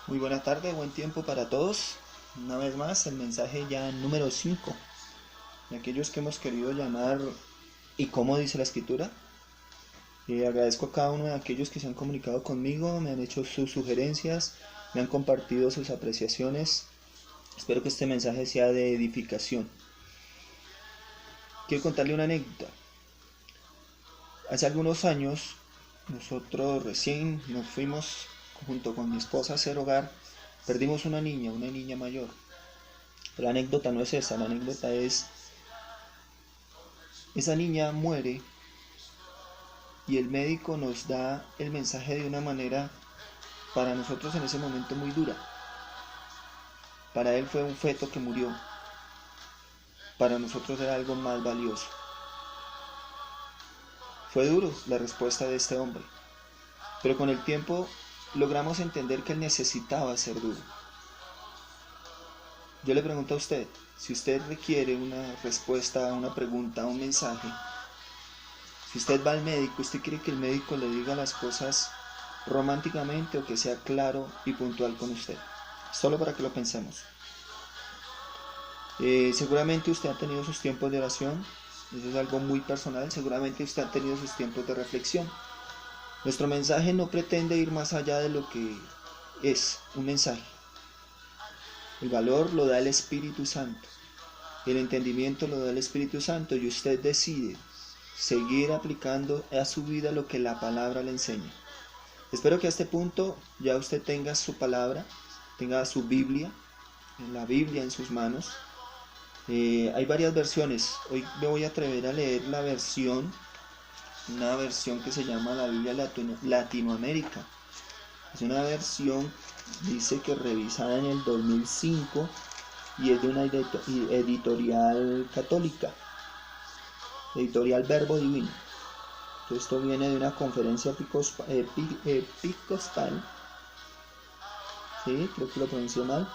Muy buena tarde, buen tiempo para todos. Una vez más, el mensaje ya número 5 de aquellos que hemos querido llamar ¿y cómo dice la escritura? Agradezco a cada uno de aquellos que se han comunicado conmigo, me han hecho sus sugerencias, me han compartido sus apreciaciones. Espero que este mensaje sea de edificación. Quiero contarle una anécdota. Hace algunos años, nosotros recién nos fuimos junto con mi esposa a hacer hogar. Perdimos una niña mayor. Pero la anécdota no es esa, la anécdota es, esa niña muere y el médico nos da el mensaje de una manera para nosotros en ese momento muy dura. Para él fue un feto que murió, para nosotros era algo más valioso. Fue duro la respuesta de este hombre, pero con el tiempo logramos entender que él necesitaba ser duro. Yo le pregunto a usted, si usted requiere una respuesta a una pregunta, a un mensaje, si usted va al médico, ¿usted quiere que el médico le diga las cosas románticamente o que sea claro y puntual con usted? Solo para que lo pensemos. Seguramente usted ha tenido sus tiempos de oración, eso es algo muy personal, seguramente usted ha tenido sus tiempos de reflexión. Nuestro mensaje no pretende ir más allá de lo que es un mensaje. El valor lo da el Espíritu Santo, el entendimiento lo da el Espíritu Santo y usted decide seguir aplicando a su vida lo que la palabra le enseña. Espero que a este punto ya usted tenga su palabra, tenga su Biblia, la Biblia en sus manos. Hay varias versiones. Hoy me voy a atrever a leer una versión que se llama la Biblia Latinoamérica. Es una versión, dice que revisada en el 2005 y es de una editorial católica, editorial Verbo Divino. Esto viene de una conferencia episcopal, ¿sí? Creo que lo pronunció mal.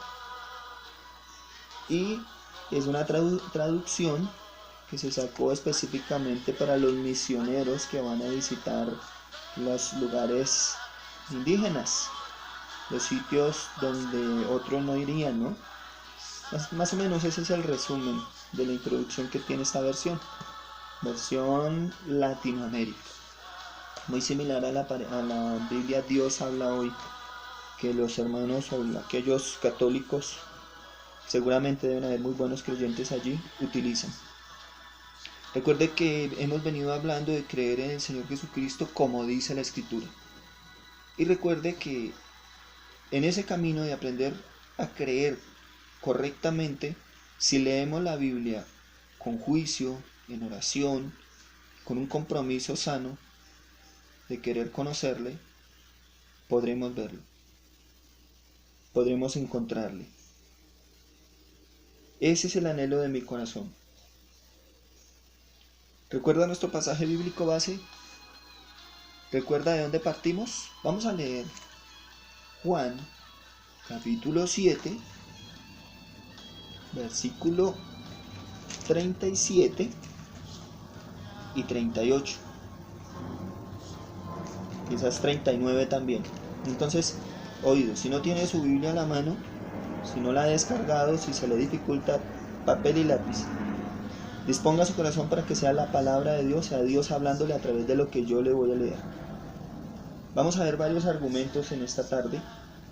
Y es una traducción que se sacó específicamente para los misioneros que van a visitar los lugares indígenas, los sitios donde otros no irían, ¿no? Más o menos ese es el resumen de la introducción que tiene esta versión Latinoamérica, muy similar a la Biblia Dios habla hoy, que los hermanos o aquellos católicos, seguramente deben haber muy buenos creyentes allí, utilizan. Recuerde que hemos venido hablando de creer en el Señor Jesucristo como dice la Escritura. Y recuerde que en ese camino de aprender a creer correctamente, si leemos la Biblia con juicio, en oración, con un compromiso sano de querer conocerle, podremos verlo, podremos encontrarle. Ese es el anhelo de mi corazón. ¿Recuerda nuestro pasaje bíblico base? ¿Recuerda de dónde partimos? Vamos a leer Juan, capítulo 7, versículo 37 y 38. Quizás 39 también. Entonces, oído, si no tiene su Biblia a la mano, si no la ha descargado, si se le dificulta, papel y lápiz. Disponga su corazón para que sea la palabra de Dios, sea Dios hablándole a través de lo que yo le voy a leer. Vamos a ver varios argumentos en esta tarde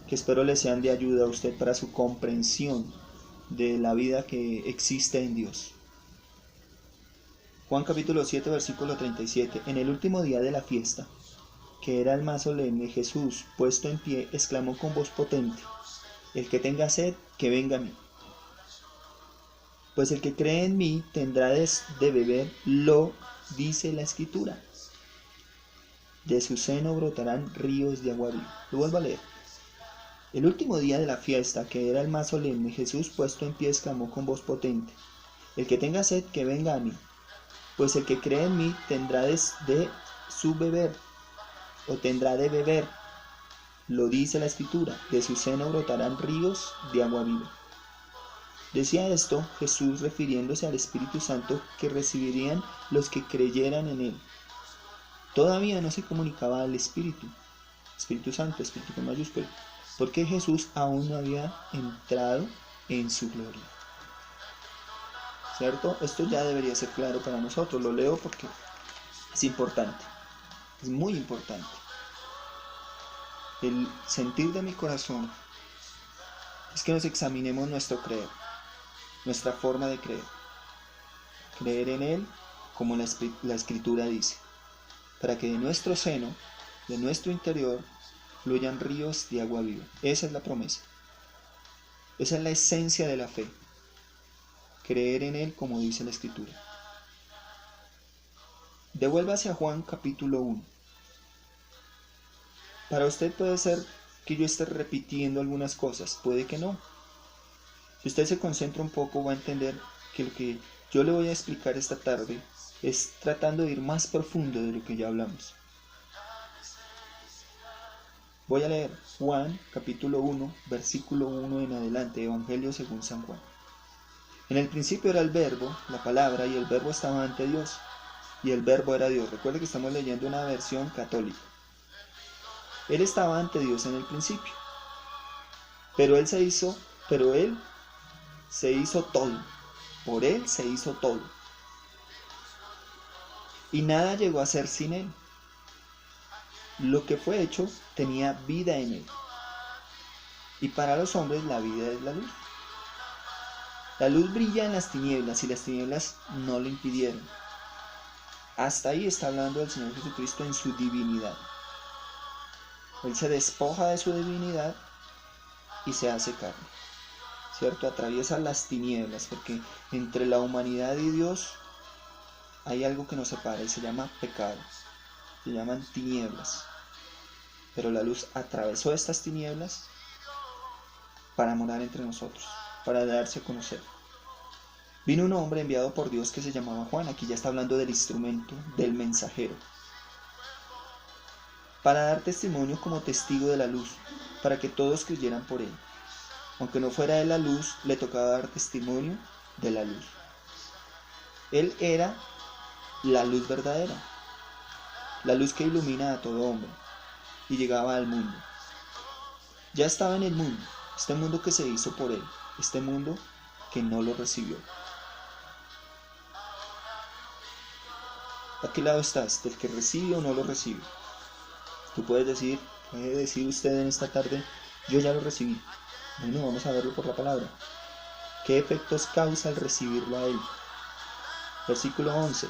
que espero le sean de ayuda a usted para su comprensión de la vida que existe en Dios. Juan capítulo 7, versículo 37. En el último día de la fiesta, que era el más solemne, Jesús, puesto en pie, exclamó con voz potente: el que tenga sed, que venga a mí. Pues el que cree en mí tendrá de beber, lo dice la Escritura. De su seno brotarán ríos de agua viva. Lo vuelvo a leer. El último día de la fiesta, que era el más solemne, Jesús, puesto en pie, exclamó con voz potente: el que tenga sed, que venga a mí. Pues el que cree en mí tendrá de su beber, o tendrá de beber, lo dice la Escritura, de su seno brotarán ríos de agua viva. Decía esto Jesús refiriéndose al Espíritu Santo que recibirían los que creyeran en él. Todavía no se comunicaba al Espíritu Santo, Espíritu con mayúscula. porque Jesús aún no había entrado en su gloria. ¿Cierto? Esto ya debería ser claro para nosotros. Lo leo porque es importante, es muy importante. El sentir de mi corazón es que nos examinemos nuestro creer, nuestra forma de creer. Creer en Él como la Escritura dice, para que de nuestro seno, de nuestro interior, fluyan ríos de agua viva. Esa es la promesa. Esa es la esencia de la fe. Creer en Él como dice la Escritura. Devuélvase a Juan capítulo 1. Para usted puede ser que yo esté repitiendo algunas cosas, puede que no. Si usted se concentra un poco va a entender que lo que yo le voy a explicar esta tarde es tratando de ir más profundo de lo que ya hablamos. Voy a leer Juan capítulo 1, versículo 1 en adelante, Evangelio según San Juan. En el principio era el verbo, la palabra, y el verbo estaba ante Dios, y el verbo era Dios. Recuerde que estamos leyendo una versión católica. Él estaba ante Dios en el principio, pero Él se hizo todo, por Él se hizo todo, y nada llegó a ser sin Él. Lo que fue hecho tenía vida en Él, y para los hombres la vida es la luz. La luz brilla en las tinieblas y las tinieblas no lo impidieron. Hasta ahí está hablando del Señor Jesucristo en su divinidad. Él se despoja de su divinidad y se hace carne, ¿cierto? Atraviesa las tinieblas, porque entre la humanidad y Dios hay algo que nos separa y se llama pecado, se llaman tinieblas. Pero la luz atravesó estas tinieblas para morar entre nosotros, para darse a conocer. Vino un hombre enviado por Dios que se llamaba Juan. Aquí ya está hablando del instrumento, del mensajero, para dar testimonio como testigo de la luz, para que todos creyeran por él. Aunque no fuera de la luz, le tocaba dar testimonio de la luz. Él era la luz verdadera, la luz que ilumina a todo hombre, y llegaba al mundo. Ya estaba en el mundo, este mundo que se hizo por él, este mundo que no lo recibió. ¿A qué lado estás? ¿Del que recibe o no lo recibe? Tú puede decir usted en esta tarde, yo ya lo recibí. Bueno, vamos a verlo por la palabra. ¿Qué efectos causa el recibirlo a él? Versículo 11.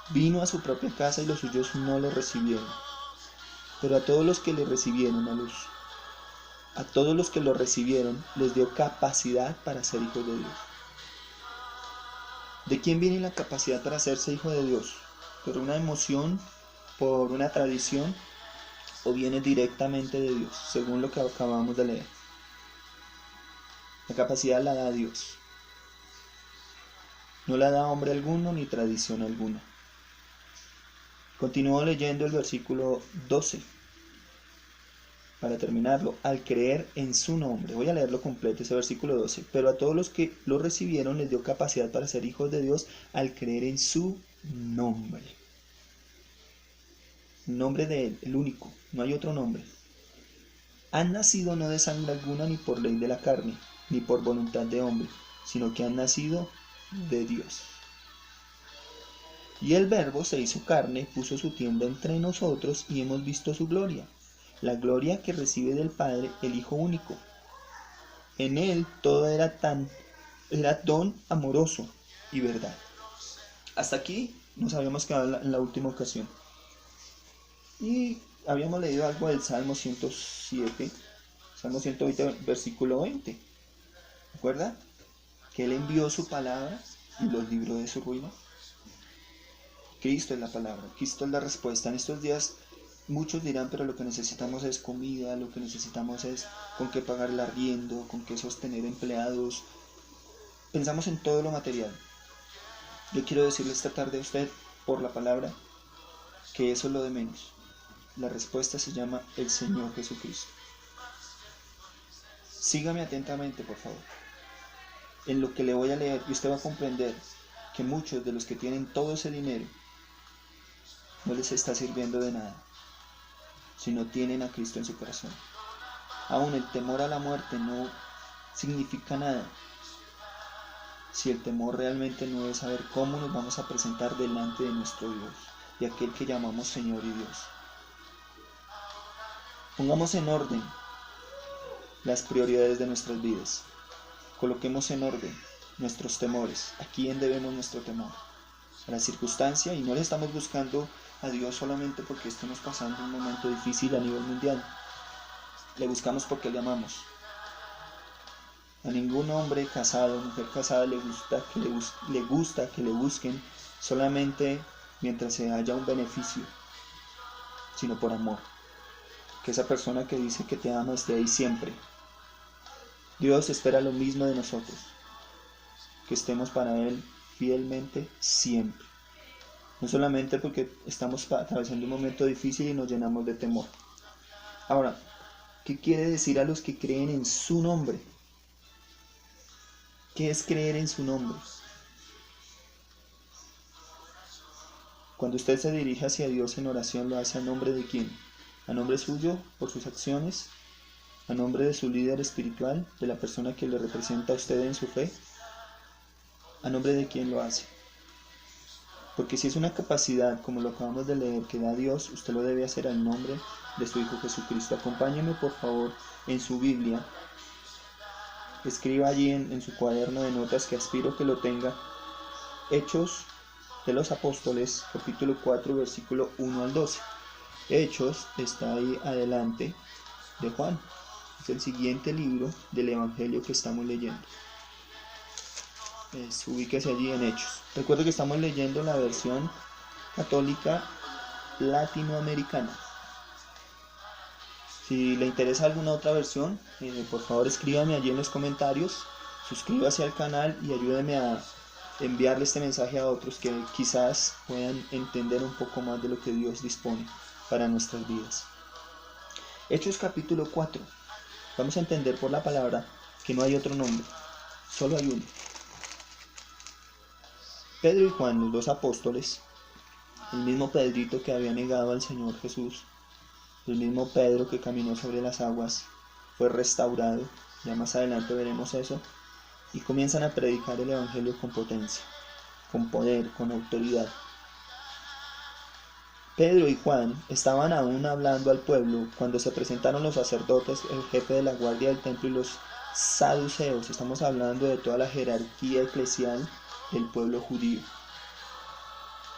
Vino a su propia casa y los suyos no lo recibieron. Pero a todos los que le recibieron a todos los que lo recibieron, les dio capacidad para ser hijos de Dios. ¿De quién viene la capacidad para hacerse hijo de Dios? ¿Por una emoción? ¿Por una tradición? ¿O viene directamente de Dios, según lo que acabamos de leer? La capacidad la da Dios. No la da hombre alguno ni tradición alguna. Continúo leyendo el versículo 12. Para terminarlo, al creer en su nombre. Voy a leerlo completo, ese versículo 12. Pero a todos los que lo recibieron les dio capacidad para ser hijos de Dios al creer en su nombre. El nombre de Él, el único, no hay otro nombre. Han nacido no de sangre alguna, ni por ley de la carne, ni por voluntad de hombre, sino que han nacido de Dios. Y el Verbo se hizo carne, puso su tienda entre nosotros, y hemos visto su gloria, la gloria que recibe del Padre el Hijo único. En Él todo era don amoroso y verdad. Hasta aquí nos habíamos quedado en la última ocasión. Y habíamos leído algo del Salmo 107, Salmo 120, versículo 20. ¿Recuerda? Que Él envió su palabra y los libró de su ruina. Cristo es la palabra, Cristo es la respuesta. En estos días muchos dirán, pero lo que necesitamos es comida, lo que necesitamos es con qué pagar el arriendo, con qué sostener empleados. Pensamos en todo lo material. Yo quiero decirle esta tarde a usted, por la palabra, que eso es lo de menos. La respuesta se llama el Señor Jesucristo. Sígame atentamente, por favor, en lo que le voy a leer, y usted va a comprender que muchos de los que tienen todo ese dinero no les está sirviendo de nada si no tienen a Cristo en su corazón. Aún el temor a la muerte no significa nada si el temor realmente no es saber cómo nos vamos a presentar delante de nuestro Dios, de aquel que llamamos Señor y Dios. Pongamos en orden las prioridades de nuestras vidas. Coloquemos en orden nuestros temores. ¿A quién debemos nuestro temor? A la circunstancia, y no le estamos buscando a Dios solamente porque estemos pasando un momento difícil a nivel mundial. Le buscamos porque le amamos. A ningún hombre casado o mujer casada le gusta que le busquen solamente mientras se haya un beneficio, sino por amor. Que esa persona que dice que te ama esté ahí siempre. Dios espera lo mismo de nosotros, que estemos para Él fielmente siempre. No solamente porque estamos atravesando un momento difícil y nos llenamos de temor. Ahora, ¿qué quiere decir a los que creen en su nombre? ¿Qué es creer en su nombre? Cuando usted se dirige hacia Dios en oración, ¿lo hace a nombre de quién? ¿A nombre suyo, por sus acciones? ¿A nombre de su líder espiritual, de la persona que le representa a usted en su fe? ¿A nombre de quién lo hace? Porque si es una capacidad, como lo acabamos de leer, que da Dios, usted lo debe hacer al nombre de su Hijo Jesucristo. Acompáñeme por favor en su Biblia. Escriba allí en su cuaderno de notas, que aspiro que lo tenga, Hechos de los Apóstoles, capítulo 4, versículo 1 al 12. Hechos está ahí adelante de Juan. Es el siguiente libro del Evangelio que estamos leyendo. Ubíquese allí en Hechos. Recuerdo que estamos leyendo la versión católica latinoamericana. Si le interesa alguna otra versión, por favor escríbame allí en los comentarios, suscríbase al canal y ayúdeme a enviarle este mensaje a otros que quizás puedan entender un poco más de lo que Dios dispone para nuestras vidas. Hechos capítulo 4. Vamos a entender por la palabra que no hay otro nombre, solo hay uno. Pedro y Juan, los dos apóstoles, el mismo Pedrito que había negado al Señor Jesús, el mismo Pedro que caminó sobre las aguas, fue restaurado, ya más adelante veremos eso, y comienzan a predicar el Evangelio con potencia, con poder, con autoridad. Pedro y Juan estaban aún hablando al pueblo cuando se presentaron los sacerdotes, el jefe de la guardia del templo y los saduceos. Estamos hablando de toda la jerarquía eclesial del pueblo judío.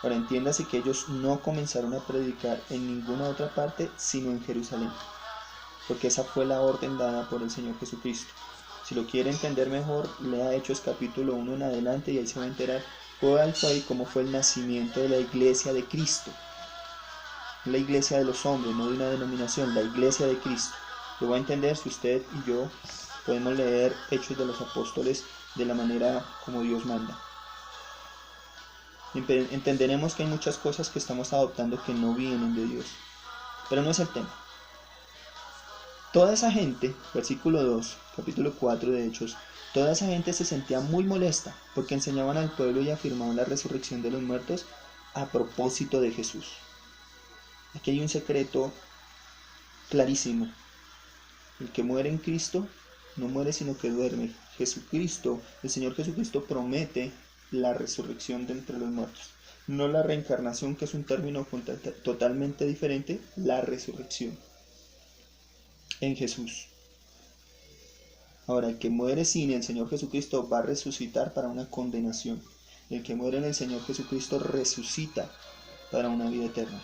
Ahora entiéndase que ellos no comenzaron a predicar en ninguna otra parte sino en Jerusalén, porque esa fue la orden dada por el Señor Jesucristo. Si lo quiere entender mejor, lea Hechos capítulo 1 en adelante y ahí se va a enterar cuál fue y cómo fue el nacimiento de la iglesia de Cristo. La iglesia de los hombres, no de una denominación, la iglesia de Cristo. Lo va a entender si usted y yo podemos leer Hechos de los Apóstoles de la manera como Dios manda. Entenderemos que hay muchas cosas que estamos adoptando que no vienen de Dios, pero no es el tema. Toda esa gente, versículo 2, capítulo 4 de Hechos, toda esa gente se sentía muy molesta porque enseñaban al pueblo y afirmaban la resurrección de los muertos a propósito de Jesús. Aquí hay un secreto clarísimo. El que muere en Cristo no muere sino que duerme. Jesucristo, el Señor Jesucristo promete la resurrección de entre los muertos. No la reencarnación, que es un término totalmente diferente, la resurrección en Jesús. Ahora, el que muere sin el Señor Jesucristo va a resucitar para una condenación. El que muere en el Señor Jesucristo resucita para una vida eterna.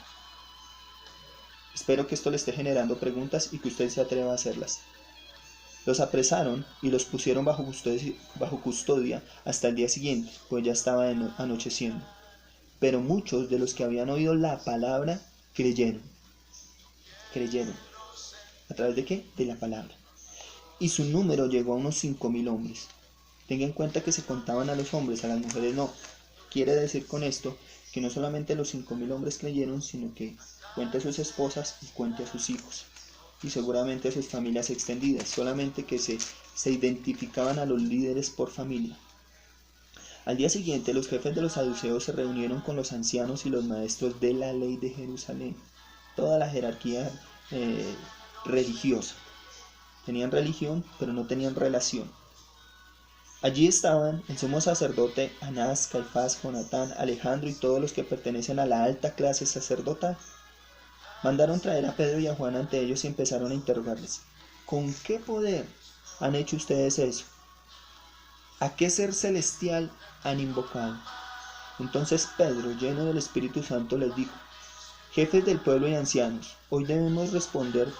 Espero que esto le esté generando preguntas y que usted se atreva a hacerlas. Los apresaron y los pusieron bajo custodia hasta el día siguiente, pues ya estaba anocheciendo. Pero muchos de los que habían oído la palabra creyeron. ¿A través de qué? De la palabra. Y su número llegó a unos 5,000 hombres. Tenga en cuenta que se contaban a los hombres, a las mujeres no. Quiere decir con esto que no solamente los 5,000 hombres creyeron, sino que cuente a sus esposas y cuente a sus hijos. Y seguramente a sus familias extendidas, solamente que se identificaban a los líderes por familia. Al día siguiente los jefes de los saduceos se reunieron con los ancianos y los maestros de la ley de Jerusalén, toda la jerarquía religiosa. Tenían religión, pero no tenían relación. Allí estaban el sumo sacerdote Anás, Caifás, Jonatán, Alejandro y todos los que pertenecen a la alta clase sacerdotal. Mandaron traer a Pedro y a Juan ante ellos y empezaron a interrogarles. ¿Con qué poder han hecho ustedes eso? ¿A qué ser celestial han invocado? Entonces Pedro, lleno del Espíritu Santo, les dijo: Jefes del pueblo y ancianos, hoy debemos responder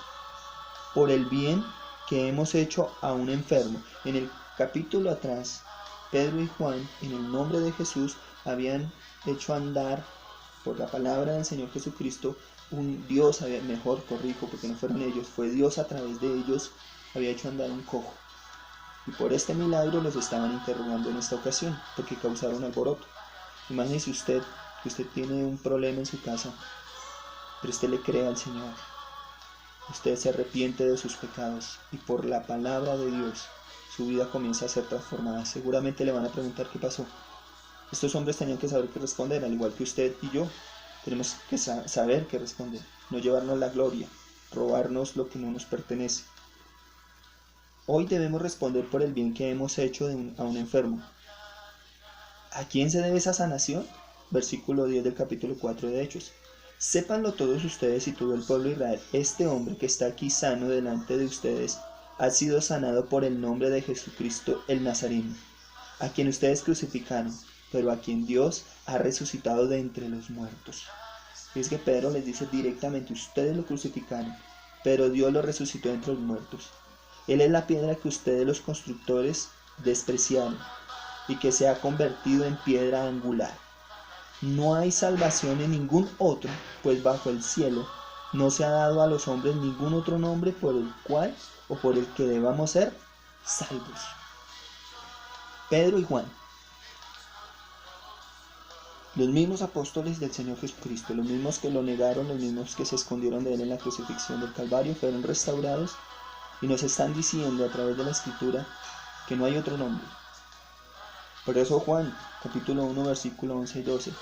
por el bien que hemos hecho a un enfermo. En el capítulo atrás, Pedro y Juan, en el nombre de Jesús, habían hecho andar por la palabra del Señor Jesucristo un Dios, mejor corrijo, porque no fueron ellos, fue Dios a través de ellos, había hecho andar un cojo. Y por este milagro los estaban interrogando en esta ocasión, porque causaron alboroto. Imagínese usted que usted tiene un problema en su casa, pero usted le cree al Señor. Usted se arrepiente de sus pecados y por la palabra de Dios su vida comienza a ser transformada. Seguramente le van a preguntar qué pasó. Estos hombres tenían que saber qué responder, al igual que usted y yo. Tenemos que saber qué responder, no llevarnos la gloria, robarnos lo que no nos pertenece. Hoy debemos responder por el bien que hemos hecho a un enfermo. ¿A quién se debe esa sanación? Versículo 10 del capítulo 4 de Hechos. Sépanlo todos ustedes y todo el pueblo de Israel, este hombre que está aquí sano delante de ustedes ha sido sanado por el nombre de Jesucristo el Nazareno, a quien ustedes crucificaron, pero a quien Dios ha resucitado de entre los muertos. Y es que Pedro les dice directamente: ustedes lo crucificaron, pero Dios lo resucitó de entre los muertos. Él es la piedra que ustedes los constructores despreciaron y que se ha convertido en piedra angular. No hay salvación en ningún otro, pues bajo el cielo no se ha dado a los hombres ningún otro nombre por el cual o por el que debamos ser salvos. Pedro y Juan, los mismos apóstoles del Señor Jesucristo, los mismos que lo negaron, los mismos que se escondieron de él en la crucifixión del Calvario, fueron restaurados y nos están diciendo a través de la Escritura que no hay otro nombre. Por eso Juan, capítulo 1, versículo 11 y 12.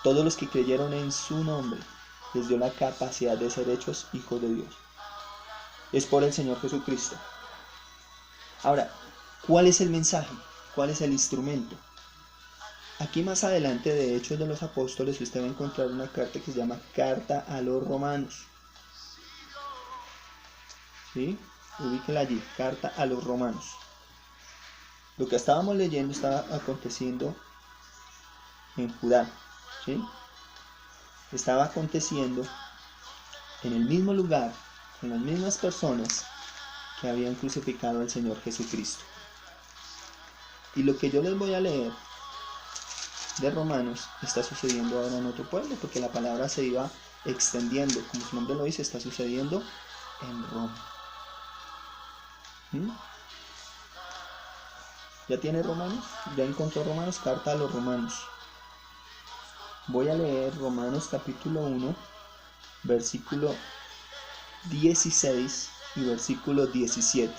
Todos los que creyeron en su nombre les dio la capacidad de ser hechos hijos de Dios. Es por el Señor Jesucristo. Ahora, ¿cuál es el mensaje? ¿Cuál es el instrumento? Aquí más adelante de Hechos de los Apóstoles usted va a encontrar una carta que se llama Carta a los Romanos. ¿Sí? Ubíquela allí, Carta a los Romanos. Lo que estábamos leyendo estaba aconteciendo en Judá. ¿Sí? Estaba aconteciendo en el mismo lugar, con las mismas personas que habían crucificado al Señor Jesucristo. Y lo que yo les voy a leer de Romanos está sucediendo ahora en otro pueblo, porque la palabra se iba extendiendo, como su nombre lo dice, está sucediendo en Roma. ¿Ya tiene Romanos? ¿Ya encontró Romanos? Carta a los Romanos. Voy a leer Romanos capítulo 1, versículo 16 y versículo 17.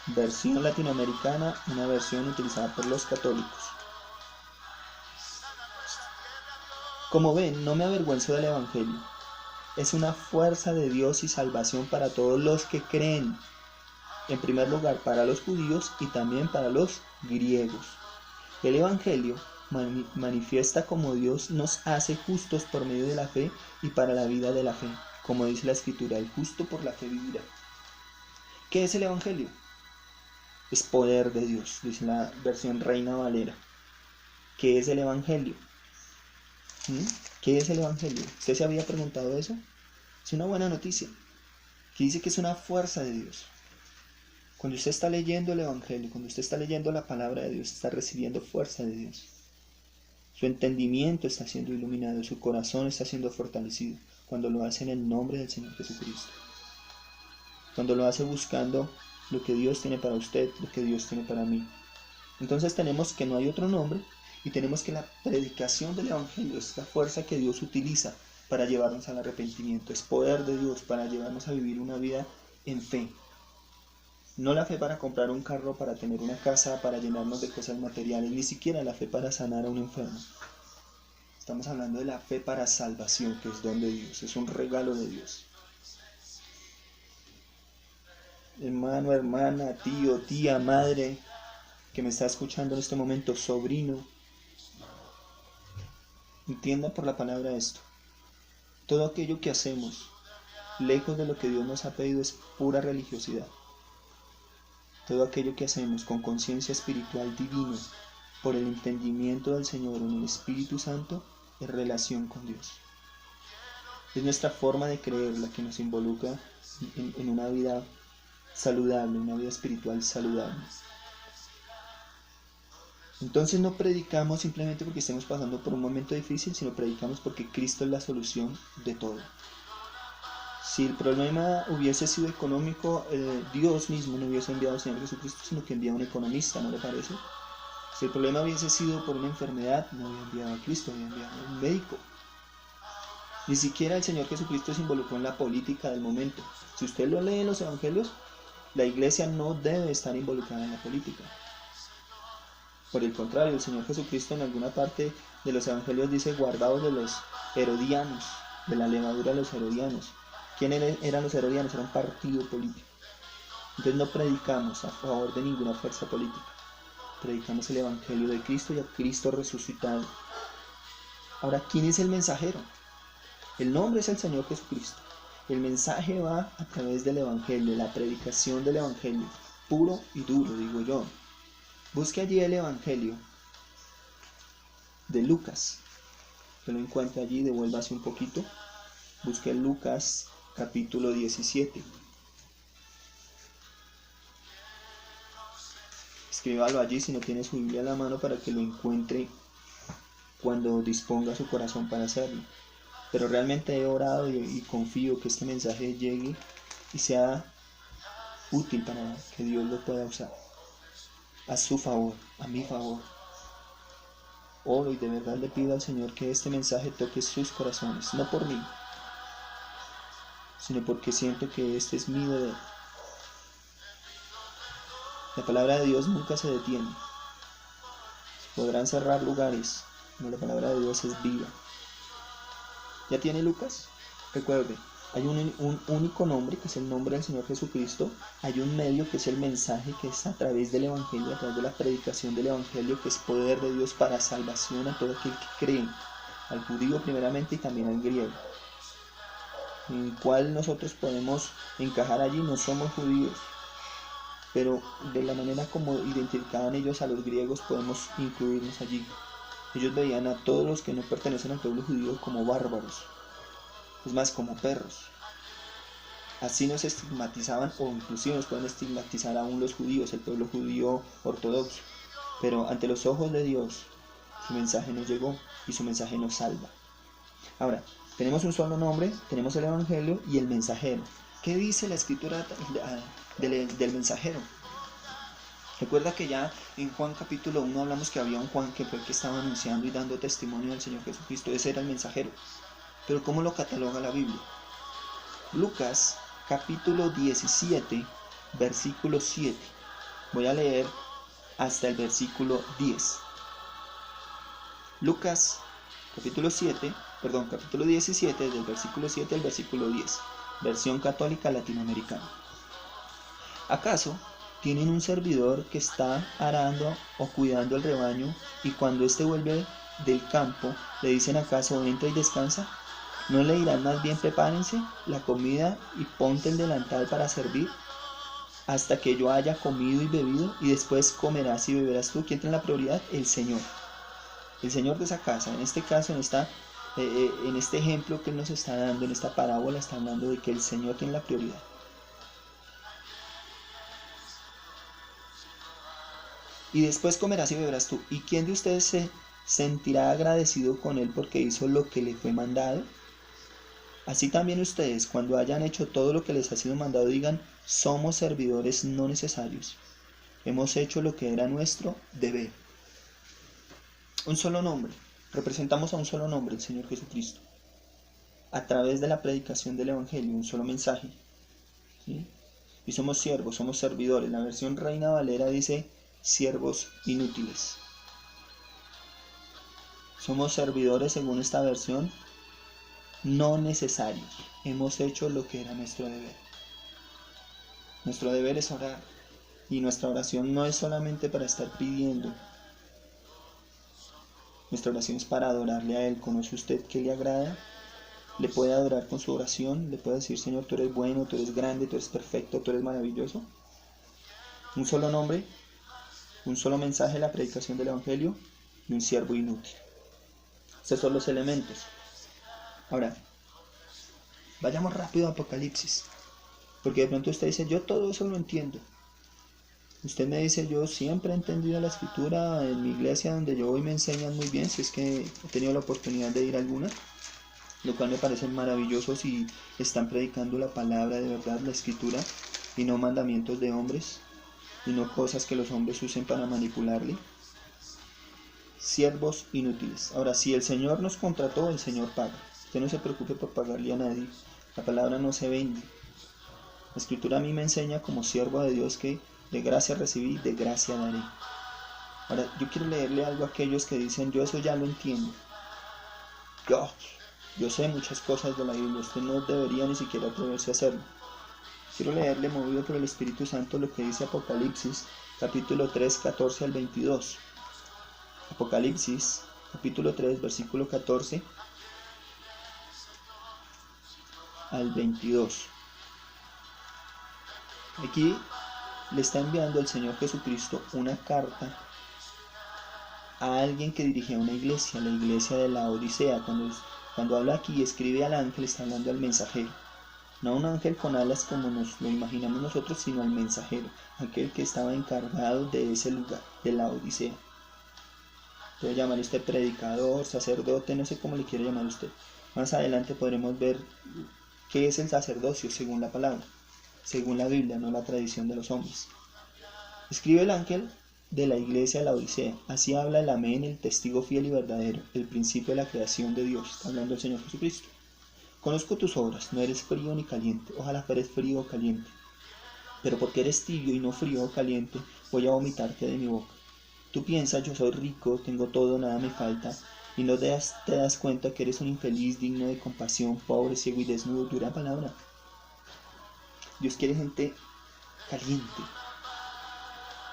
Versión latinoamericana, una versión utilizada por los católicos. Como ven, no me avergüenzo del Evangelio. Es una fuerza de Dios y salvación para todos los que creen. En primer lugar, para los judíos y también para los griegos. El Evangelio manifiesta cómo Dios nos hace justos por medio de la fe y para la vida de la fe. Como dice la Escritura, el justo por la fe vivirá. ¿Qué es el Evangelio? Es poder de Dios, dice la versión Reina Valera. ¿Qué es el Evangelio? ¿Qué es el Evangelio? ¿Usted se había preguntado eso? Es una buena noticia, que dice que es una fuerza de Dios. Cuando usted está leyendo el Evangelio, cuando usted está leyendo la palabra de Dios, está recibiendo fuerza de Dios. Su entendimiento está siendo iluminado, su corazón está siendo fortalecido, cuando lo hace en el nombre del Señor Jesucristo. Cuando lo hace buscando lo que Dios tiene para usted, lo que Dios tiene para mí. Entonces tenemos que no hay otro nombre y tenemos que la predicación del Evangelio es la fuerza que Dios utiliza para llevarnos al arrepentimiento. Es poder de Dios para llevarnos a vivir una vida en fe. No la fe para comprar un carro, para tener una casa, para llenarnos de cosas materiales, ni siquiera la fe para sanar a un enfermo. Estamos hablando de la fe para salvación, que es don de Dios, es un regalo de Dios. hermano, hermana, tío, tía, madre, que me está escuchando en este momento, sobrino, entienda por la palabra esto. Todo aquello que hacemos, lejos de lo que Dios nos ha pedido, es pura religiosidad. Todo aquello que hacemos con conciencia espiritual divina, por el entendimiento del Señor en el Espíritu Santo, es relación con Dios. Es nuestra forma de creer la que nos involucra en una vida saludable, una vida espiritual saludable. Entonces no predicamos simplemente porque estemos pasando por un momento difícil, sino predicamos porque Cristo es la solución de todo. Si el problema hubiese sido económico, Dios mismo no hubiese enviado al Señor Jesucristo, sino que envía a un economista, ¿no le parece? Si el problema hubiese sido por una enfermedad, no había enviado a Cristo, había enviado a un médico. Ni siquiera el Señor Jesucristo se involucró en la política del momento. Si usted lo lee en los evangelios, la iglesia no debe estar involucrada en la política. Por el contrario, el Señor Jesucristo en alguna parte de los evangelios dice: guardaos de los herodianos, de la levadura de los herodianos. ¿Quiénes eran los herodianos? Era un partido político. Entonces no predicamos a favor de ninguna fuerza política. Predicamos el evangelio de Cristo y a Cristo resucitado. Ahora, ¿quién es el mensajero? El nombre es el Señor Jesucristo. El mensaje va a través del evangelio, la predicación del evangelio, puro y duro, digo yo. Busque allí el evangelio de Lucas, que lo encuentre allí, devuélvase un poquito. Busque Lucas capítulo 17. Escríbalo allí si no tiene su Biblia a la mano, para que lo encuentre cuando disponga su corazón para hacerlo. Pero realmente he orado y confío que este mensaje llegue y sea útil para que Dios lo pueda usar a su favor, a mi favor. Oro y de verdad le pido al Señor que este mensaje toque sus corazones, no por mí, sino porque siento que este es mi deber. La palabra de Dios nunca se detiene. Podrán cerrar lugares, pero la palabra de Dios es viva. ¿Ya tiene Lucas? Recuerde, hay un único nombre, que es el nombre del Señor Jesucristo. Hay un medio, que es el mensaje, que es a través del evangelio, a través de la predicación del evangelio, que es poder de Dios para salvación a todo aquel que cree, al judío primeramente y también al griego. En el cual nosotros podemos encajar allí. No somos judíos, pero de la manera como identificaban ellos a los griegos, podemos incluirnos allí. Ellos veían a todos los que no pertenecen al pueblo judío como bárbaros, es más, como perros. Así nos estigmatizaban, o inclusive nos pueden estigmatizar aún los judíos, el pueblo judío ortodoxo. Pero ante los ojos de Dios, su mensaje nos llegó y su mensaje nos salva. Ahora, tenemos un solo nombre, tenemos el evangelio y el mensajero. ¿Qué dice la escritura del mensajero? Recuerda que ya en Juan capítulo 1 hablamos que había un Juan que fue el que estaba anunciando y dando testimonio del Señor Jesucristo. Ese era el mensajero. Pero ¿cómo lo cataloga la Biblia? Lucas capítulo 17, versículo 7. Voy a leer hasta el versículo 10. Lucas capítulo 17, del versículo 7 al versículo 10. Versión católica latinoamericana. ¿Acaso tienen un servidor que está arando o cuidando el rebaño, y cuando éste vuelve del campo, le dicen: acaso entra y descansa? ¿No le dirán más bien: prepárense la comida y ponte el delantal para servir, hasta que yo haya comido y bebido, y después comerás y beberás tú? ¿Quién tiene la prioridad? El Señor de esa casa. En este caso, en este ejemplo que él nos está dando, en esta parábola, está hablando de que el Señor tiene la prioridad. Y después comerás y beberás tú. ¿Y quién de ustedes se sentirá agradecido con él porque hizo lo que le fue mandado? Así también ustedes, cuando hayan hecho todo lo que les ha sido mandado, digan: somos servidores no necesarios. Hemos hecho lo que era nuestro deber. Un solo nombre. Representamos a un solo nombre, el Señor Jesucristo. A través de la predicación del evangelio, un solo mensaje. ¿Sí? Y somos siervos, somos servidores. La versión Reina Valera dice: siervos inútiles. Somos servidores, según esta versión, no necesarios. Hemos hecho lo que era nuestro deber. Nuestro deber es orar. Y nuestra oración no es solamente para estar pidiendo. Nuestra oración es para adorarle a Él. ¿Conoce usted qué le agrada? Le puede adorar con su oración. Le puede decir: Señor, tú eres bueno, tú eres grande, tú eres perfecto, tú eres maravilloso. Un solo nombre, un solo mensaje, la predicación del Evangelio y un siervo inútil. Esos son los elementos. Ahora, vayamos rápido a Apocalipsis. Porque de pronto usted dice: yo todo eso lo entiendo. Usted me dice: yo siempre he entendido la escritura, en mi iglesia donde yo voy me enseñan muy bien, si es que he tenido la oportunidad de ir a alguna, lo cual me parece maravilloso si están predicando la palabra de verdad, la escritura, y no mandamientos de hombres, y no cosas que los hombres usen para manipularle. Siervos inútiles. Ahora, si el Señor nos contrató, el Señor paga. Usted no se preocupe por pagarle a nadie. La palabra no se vende. La escritura a mí me enseña como siervo de Dios que de gracia recibí, de gracia daré. Ahora, yo quiero leerle algo a aquellos que dicen: yo eso ya lo entiendo. Yo sé muchas cosas de la Biblia, usted no debería ni siquiera atreverse a hacerlo. Quiero leerle, movido por el Espíritu Santo, lo que dice Apocalipsis, capítulo 3, 14 al 22. Apocalipsis, capítulo 3, versículo 14 al 22. Aquí le está enviando el Señor Jesucristo una carta a alguien que dirigía una iglesia, la iglesia de la Odisea. Cuando habla aquí y escribe al ángel, está hablando al mensajero. No a un ángel con alas como nos lo imaginamos nosotros, sino al mensajero, aquel que estaba encargado de ese lugar, de la Odisea. Puede llamar usted predicador, sacerdote, no sé cómo le quiere llamar usted. Más adelante podremos ver qué es el sacerdocio según la palabra, según la Biblia, no la tradición de los hombres. Escribe el ángel de la iglesia de la Odisea: así habla el Amén, el testigo fiel y verdadero, el principio de la creación de Dios. Está hablando el Señor Jesucristo. Conozco tus obras, no eres frío ni caliente, ojalá fueres frío o caliente. Pero porque eres tibio y no frío o caliente, voy a vomitarte de mi boca. Tú piensas: yo soy rico, tengo todo, nada me falta, y no te das cuenta que eres un infeliz, digno de compasión, pobre, ciego y desnudo. Dura palabra. Dios quiere gente caliente,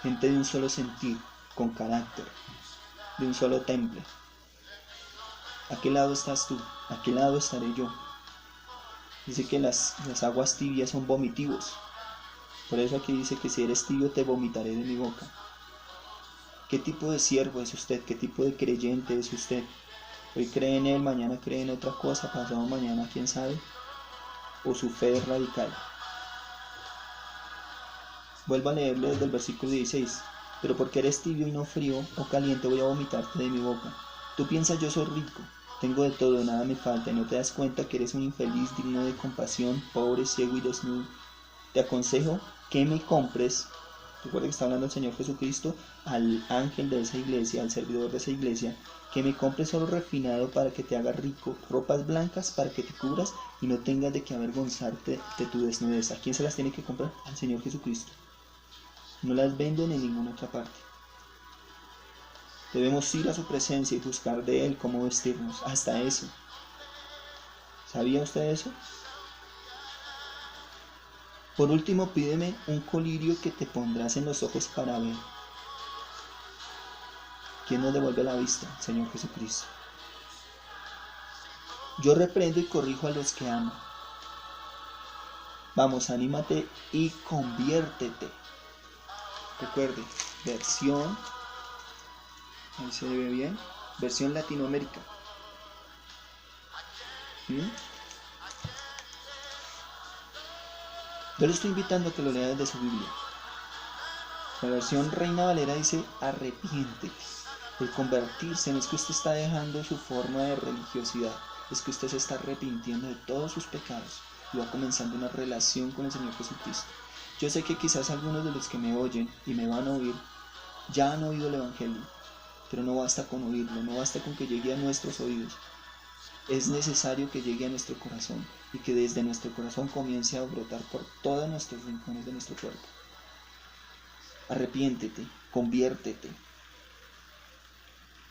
gente de un solo sentir, con carácter, de un solo temple. ¿A qué lado estás tú? ¿A qué lado estaré yo? Dice que las aguas tibias son vomitivos. Por eso aquí dice que si eres tibio te vomitaré de mi boca. ¿Qué tipo de siervo es usted? ¿Qué tipo de creyente es usted? Hoy cree en Él, mañana cree en otra cosa, pasado mañana quién sabe. ¿O su fe es radical? Vuelvo a leerle desde el versículo 16. Pero porque eres tibio y no frío o caliente, voy a vomitarte de mi boca. Tú piensas: yo soy rico, tengo de todo, nada me falta, y no te das cuenta que eres un infeliz, digno de compasión, pobre, ciego y desnudo. Te aconsejo que me compres. Recuerda que está hablando el Señor Jesucristo al ángel de esa iglesia, al servidor de esa iglesia: que me compres oro refinado para que te hagas rico, ropas blancas para que te cubras y no tengas de qué avergonzarte de tu desnudez. ¿A quién se las tiene que comprar? Al Señor Jesucristo. No las venden en ninguna otra parte. Debemos ir a su presencia y buscar de Él cómo vestirnos. Hasta eso. ¿Sabía usted eso? Por último, pídeme un colirio que te pondrás en los ojos para ver. ¿Quién nos devuelve la vista? Señor Jesucristo. Yo reprendo y corrijo a los que amo. Vamos, anímate y conviértete. Recuerde, versión, ahí se ve bien, versión Latinoamérica. Yo le estoy invitando a que lo lea desde su Biblia. La versión Reina Valera dice: arrepiéntete. El convertirse no es que usted está dejando su forma de religiosidad, es que usted se está arrepintiendo de todos sus pecados y va comenzando una relación con el Señor Jesucristo. Yo sé que quizás algunos de los que me oyen y me van a oír ya han oído el Evangelio, pero no basta con oírlo, no basta con que llegue a nuestros oídos. Es necesario que llegue a nuestro corazón y que desde nuestro corazón comience a brotar por todos nuestros rincones de nuestro cuerpo. Arrepiéntete, conviértete.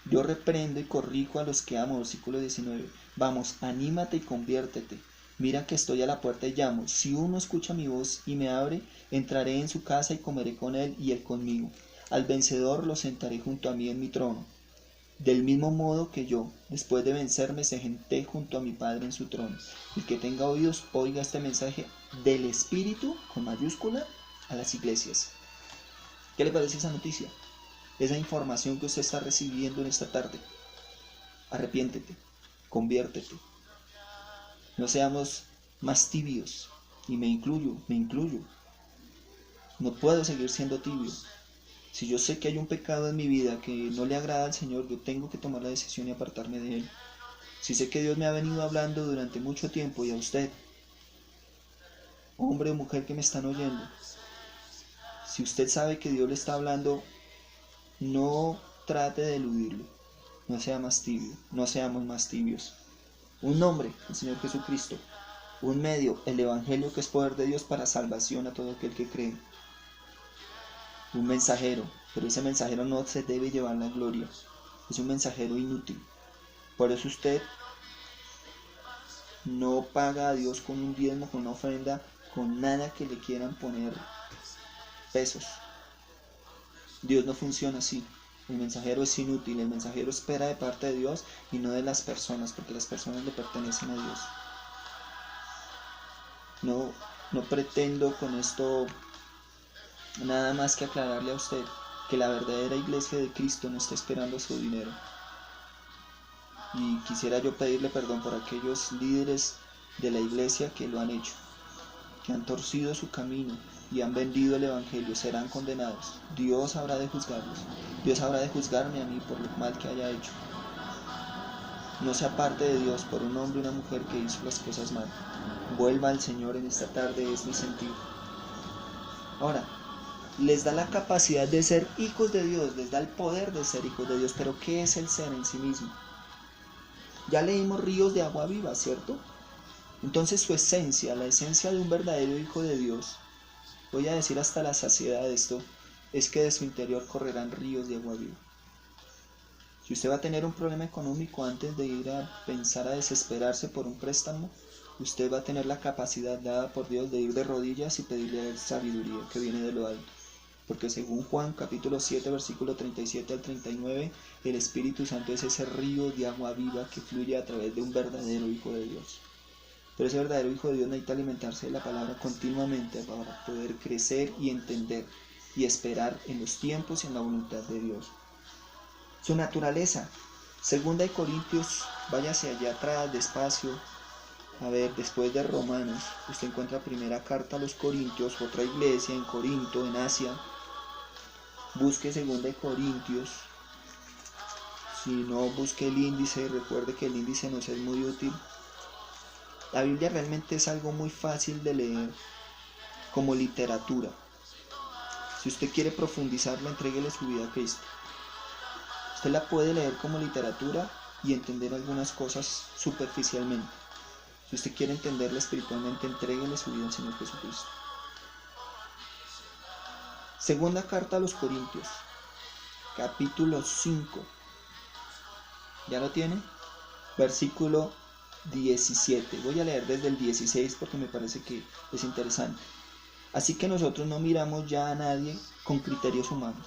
Yo reprendo y corrijo a los que amo, versículo 19. Vamos, anímate y conviértete. Mira que estoy a la puerta y llamo. Si uno escucha mi voz y me abre, entraré en su casa y comeré con él y él conmigo. Al vencedor lo sentaré junto a mí en mi trono. Del mismo modo que yo, después de vencerme, senté junto a mi Padre en su trono. El que tenga oídos, oiga este mensaje del Espíritu, con mayúscula, a las iglesias. ¿Qué le parece esa noticia? Esa información que usted está recibiendo en esta tarde. Arrepiéntete, conviértete. No seamos más tibios. Y me incluyo. No puedo seguir siendo tibio. Si yo sé que hay un pecado en mi vida que no le agrada al Señor, yo tengo que tomar la decisión y apartarme de él. Si sé que Dios me ha venido hablando durante mucho tiempo, y a usted, hombre o mujer que me están oyendo, si usted sabe que Dios le está hablando, no trate de eludirlo. No sea más tibio, no seamos más tibios. Un nombre, el Señor Jesucristo. Un medio, el Evangelio, que es poder de Dios para salvación a todo aquel que cree. Un mensajero, pero ese mensajero no se debe llevar la gloria. Es un mensajero inútil. Por eso usted no paga a Dios con un diezmo, con una ofrenda, con nada que le quieran poner pesos. Dios no funciona así. El mensajero es inútil. El mensajero espera de parte de Dios y no de las personas, porque las personas le pertenecen a Dios. No pretendo con esto nada más que aclararle a usted que la verdadera iglesia de Cristo no está esperando su dinero. Y quisiera yo pedirle perdón por aquellos líderes de la iglesia que lo han hecho, que han torcido su camino y han vendido el Evangelio. Serán condenados. Dios habrá de juzgarlos. Dios habrá de juzgarme a mí por lo mal que haya hecho. No se aparte de Dios por un hombre o una mujer que hizo las cosas mal. Vuelva al Señor en esta tarde, es mi sentir. Ahora, les da la capacidad de ser hijos de Dios, les da el poder de ser hijos de Dios, pero ¿qué es el ser en sí mismo? Ya leímos ríos de agua viva, ¿cierto? Entonces su esencia, la esencia de un verdadero hijo de Dios, voy a decir hasta la saciedad de esto, es que de su interior correrán ríos de agua viva. Si usted va a tener un problema económico, antes de ir a pensar a desesperarse por un préstamo, usted va a tener la capacidad dada por Dios de ir de rodillas y pedirle sabiduría que viene de lo alto. Porque según Juan capítulo 7 versículo 37 al 39, el Espíritu Santo es ese río de agua viva que fluye a través de un verdadero Hijo de Dios. Pero ese verdadero Hijo de Dios necesita alimentarse de la palabra continuamente para poder crecer y entender y esperar en los tiempos y en la voluntad de Dios. Su naturaleza. Segunda de Corintios, vaya hacia allá atrás despacio. A ver, después de Romanos, usted encuentra primera carta a los Corintios, otra iglesia en Corinto, en Asia. Busque segunda de Corintios. Si no, busque el índice. Recuerde que el índice nos es muy útil. La Biblia realmente es algo muy fácil de leer como literatura. Si usted quiere profundizarla, entréguele su vida a Cristo. Usted la puede leer como literatura y entender algunas cosas superficialmente. Si usted quiere entenderla espiritualmente, entréguele su vida al Señor Jesucristo. Segunda carta a los Corintios, capítulo 5. ¿Ya lo tiene? Versículo 17. Voy a leer desde el 16 porque me parece que es interesante. Así que nosotros no miramos ya a nadie con criterios humanos.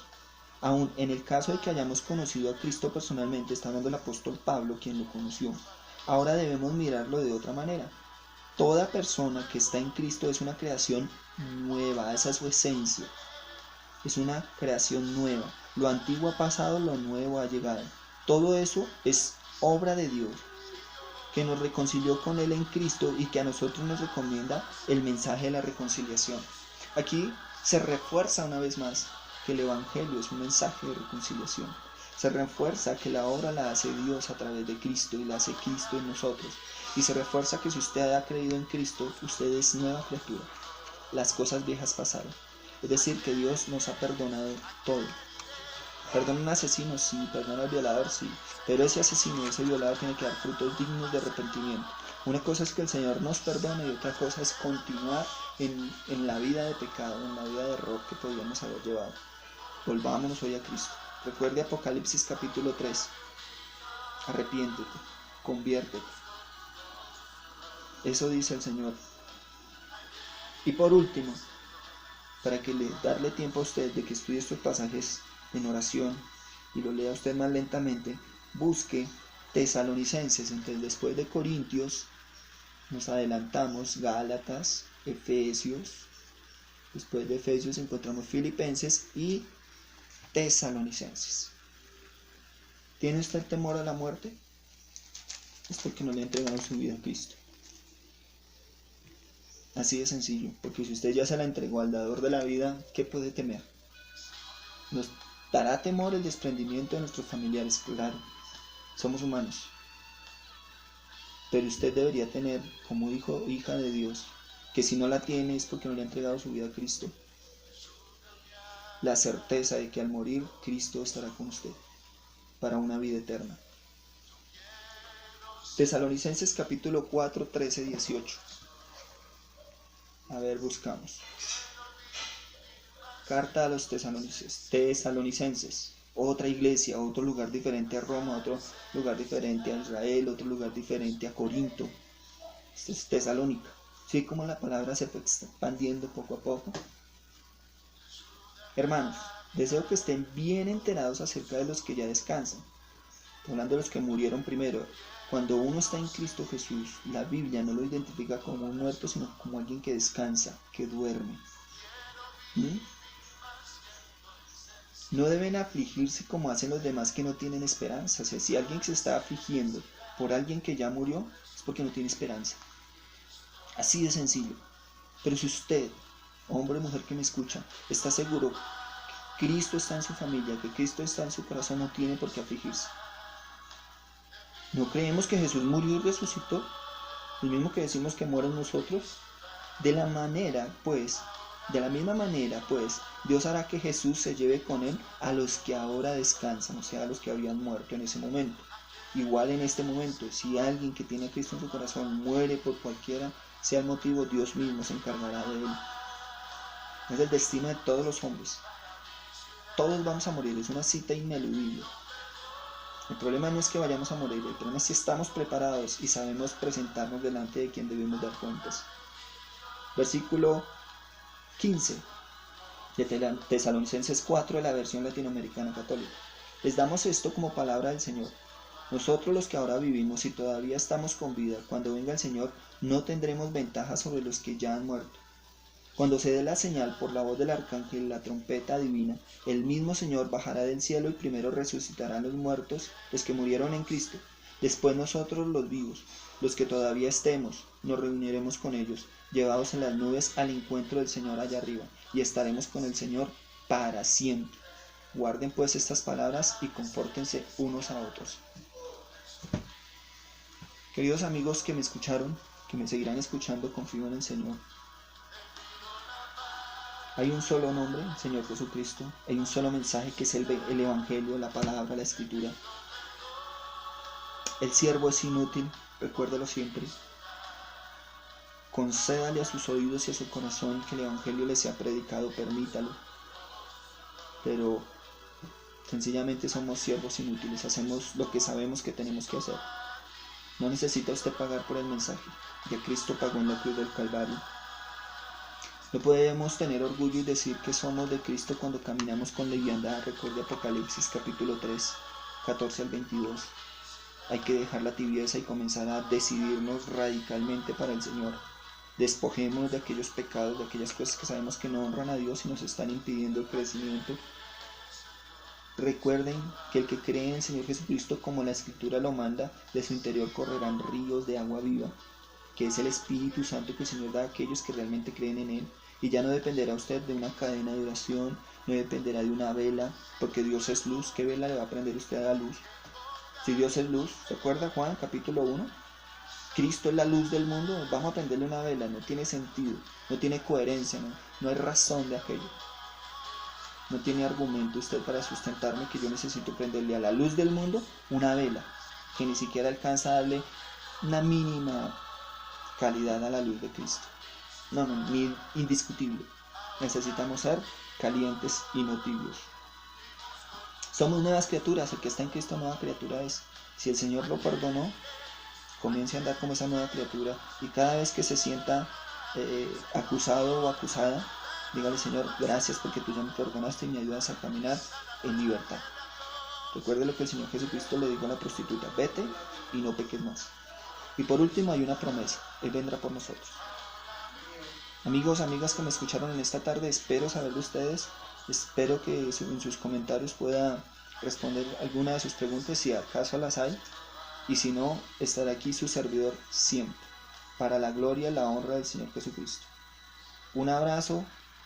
Aun en el caso de que hayamos conocido a Cristo personalmente, está hablando el apóstol Pablo, quien lo conoció. Ahora debemos mirarlo de otra manera. Toda persona que está en Cristo es una creación nueva, esa es su esencia. Es una creación nueva. Lo antiguo ha pasado, lo nuevo ha llegado. Todo eso es obra de Dios, que nos reconcilió con Él en Cristo y que a nosotros nos recomienda el mensaje de la reconciliación. Aquí se refuerza una vez más que el Evangelio es un mensaje de reconciliación. Se refuerza que la obra la hace Dios a través de Cristo y la hace Cristo en nosotros. Y se refuerza que si usted ha creído en Cristo, usted es nueva criatura. Las cosas viejas pasaron. Es decir, que Dios nos ha perdonado todo. Perdona a un asesino, sí. Perdona al violador, sí. Pero ese asesino, ese violador tiene que dar frutos dignos de arrepentimiento. Una cosa es que el Señor nos perdone y otra cosa es continuar en la vida de pecado, en la vida de error que podríamos haber llevado. Volvámonos hoy a Cristo. Recuerde Apocalipsis capítulo 3. Arrepiéntete, conviértete. Eso dice el Señor. Y por último, para que darle tiempo a usted de que estudie estos pasajes en oración y lo lea usted más lentamente, busque Tesalonicenses. Entonces, después de Corintios, nos adelantamos Gálatas, Efesios. Después de Efesios encontramos Filipenses y Tesalonicenses. ¿Tiene usted temor a la muerte? Es porque no le ha entregado su vida a Cristo. Así de sencillo, porque si usted ya se la entregó al dador de la vida, ¿qué puede temer? Nos dará temor el desprendimiento de nuestros familiares, claro, somos humanos. Pero usted debería tener, como hijo o hija de Dios, que si no la tiene es porque no le ha entregado su vida a Cristo, la certeza de que al morir Cristo estará con usted para una vida eterna. Tesalonicenses capítulo 4, 13, 18. A ver, buscamos. Carta a los tesalonicenses. Otra iglesia, otro lugar diferente a Roma, otro lugar diferente a Israel, otro lugar diferente a Corinto. Este es Tesalónica. Sí, como la palabra se fue expandiendo poco a poco. Hermanos, deseo que estén bien enterados acerca de los que ya descansan. Hablando de los que murieron primero. Cuando uno está en Cristo Jesús, la Biblia no lo identifica como un muerto, sino como alguien que descansa, que duerme. No deben afligirse como hacen los demás que no tienen esperanza. O sea, si alguien se está afligiendo por alguien que ya murió, es porque no tiene esperanza. Así de sencillo. Pero si usted, hombre o mujer que me escucha, está seguro que Cristo está en su familia, que Cristo está en su corazón, no tiene por qué afligirse. ¿No creemos que Jesús murió y resucitó? Lo mismo que decimos que mueren nosotros. De la misma manera, Dios hará que Jesús se lleve con él a los que ahora descansan, o sea, a los que habían muerto en ese momento. Igual en este momento, si alguien que tiene a Cristo en su corazón muere por cualquiera sea el motivo, Dios mismo se encargará de él. Es el destino de todos los hombres. Todos vamos a morir, es una cita ineludible. El problema no es que vayamos a morir, el problema es si estamos preparados y sabemos presentarnos delante de quien debemos dar cuentas. Versículo 15 de Tesalonicenses 4 de la versión latinoamericana católica. Les damos esto como palabra del Señor. Nosotros los que ahora vivimos y todavía estamos con vida, cuando venga el Señor, no tendremos ventaja sobre los que ya han muerto. Cuando se dé la señal por la voz del arcángel y la trompeta divina, el mismo Señor bajará del cielo y primero resucitarán los muertos, los que murieron en Cristo. Después nosotros los vivos, los que todavía estemos, nos reuniremos con ellos, llevados en las nubes al encuentro del Señor allá arriba, y estaremos con el Señor para siempre. Guarden pues estas palabras y confórtense unos a otros. Queridos amigos que me escucharon, que me seguirán escuchando, confío en el Señor. Hay un solo nombre, el Señor Jesucristo. Hay un solo mensaje que es el Evangelio, la palabra, la Escritura. El siervo es inútil, recuérdalo siempre. Concédale a sus oídos y a su corazón que el Evangelio le sea predicado, permítalo. Pero sencillamente somos siervos inútiles, hacemos lo que sabemos que tenemos que hacer. No necesita usted pagar por el mensaje, ya Cristo pagó en la cruz del Calvario. No podemos tener orgullo y decir que somos de Cristo cuando caminamos con liviandad. Recuerde Apocalipsis capítulo 3, 14 al 22. Hay que dejar la tibieza y comenzar a decidirnos radicalmente para el Señor. Despojémonos de aquellos pecados, de aquellas cosas que sabemos que no honran a Dios y nos están impidiendo el crecimiento. Recuerden que el que cree en el Señor Jesucristo, como la Escritura lo manda, de su interior correrán ríos de agua viva, que es el Espíritu Santo que el Señor da a aquellos que realmente creen en Él. Y ya no dependerá usted de una cadena de oración, no dependerá de una vela, porque Dios es luz. ¿Qué vela le va a prender usted a la luz? Si Dios es luz, ¿se acuerda Juan capítulo 1? Cristo es la luz del mundo, vamos a prenderle una vela, no tiene sentido, no tiene coherencia, no hay razón de aquello. No tiene argumento usted para sustentarme que yo necesito prenderle a la luz del mundo una vela, que ni siquiera alcanza a darle una mínima calidad a la luz de Cristo. No, ni indiscutible. Necesitamos ser calientes y no tibios. Somos nuevas criaturas, el que está en Cristo nueva criatura es. Si el Señor lo perdonó, comience a andar como esa nueva criatura, y cada vez que se sienta acusado o acusada, dígale: Señor, gracias porque tú ya me perdonaste y me ayudas a caminar en libertad. Recuerde lo que el Señor Jesucristo le dijo a la prostituta: vete y no peques más. Y por último hay una promesa: Él vendrá por nosotros. Amigos, amigas que me escucharon en esta tarde, espero saber de ustedes, espero que en sus comentarios pueda responder alguna de sus preguntas si acaso las hay, y si no, estará aquí su servidor siempre, para la gloria y la honra del Señor Jesucristo. Un abrazo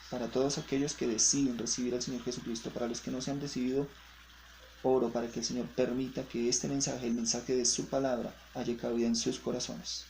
para todos aquellos que deciden recibir al Señor Jesucristo. Para los que no se han recibido, oro para que el Señor permita que este mensaje, el mensaje de su palabra, haya cabida en sus corazones.